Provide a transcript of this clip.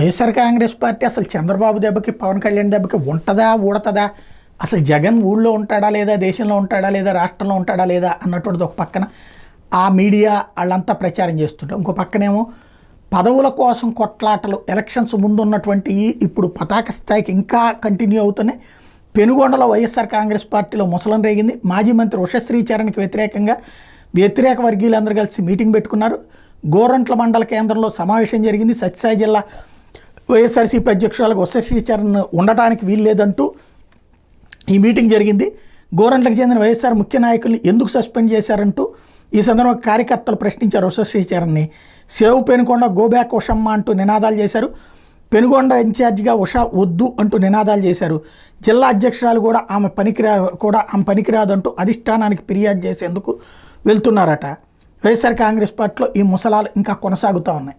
YSR Congress party అసలు చంద్రబాబు దెబ్బకి పవన్ కళ్యాణ్ దెబ్బకి ఉంటుందా ఊడతదా, అసలు జగన్ ఊళ్ళో ఉంటాడా లేదా, దేశంలో ఉంటాడా లేదా, రాష్ట్రంలో ఉంటాడా లేదా అన్నటువంటిది ఒక పక్కన ఆ మీడియా వాళ్ళంతా ప్రచారం చేస్తుంటారు. ఇంకో పక్కనేమో పదవుల కోసం కొట్లాటలు ఎలక్షన్స్ ముందు ఉన్నటువంటి ఇప్పుడు పతాక స్థాయికి ఇంకా కంటిన్యూ అవుతున్నాయి. పెనుగొండలో వైఎస్ఆర్ కాంగ్రెస్ పార్టీలో ముసలం రేగింది. మాజీ మంత్రి ఉషశ్రీచరణ్కి వ్యతిరేకంగా వ్యతిరేక వర్గీయులందరూ కలిసి మీటింగ్ పెట్టుకున్నారు. గోరంట్ల మండల కేంద్రంలో సమావేశం జరిగింది. సత్యసాయి జిల్లా వైఎస్ఆర్సీపీ అధ్యక్షురాలకు ఉషశ్రీచరణ్ ఉండటానికి వీల్లేదంటూ ఈ మీటింగ్ జరిగింది. గోరంట్లకు చెందిన వైఎస్ఆర్ ముఖ్య నాయకుల్ని ఎందుకు సస్పెండ్ చేశారంటూ ఈ సందర్భంగా కార్యకర్తలు ప్రశ్నించారు. ఉషశ్రీచరణ్ని సేవ్ పెనుకొండ గోబ్యాక్ ఉషమ్మ అంటూ నినాదాలు చేశారు. పెనుగొండ ఇన్ఛార్జిగా ఉష వద్దు అంటూ నినాదాలు చేశారు. జిల్లా అధ్యక్షురాలు కూడా ఆమె పనికిరాదంటూ అధిష్టానానికి ఫిర్యాదు చేసేందుకు వెళ్తున్నారట. వైఎస్ఆర్ కాంగ్రెస్ పార్టీలో ఈ ముసలాలు ఇంకా కొనసాగుతూ ఉన్నాయి.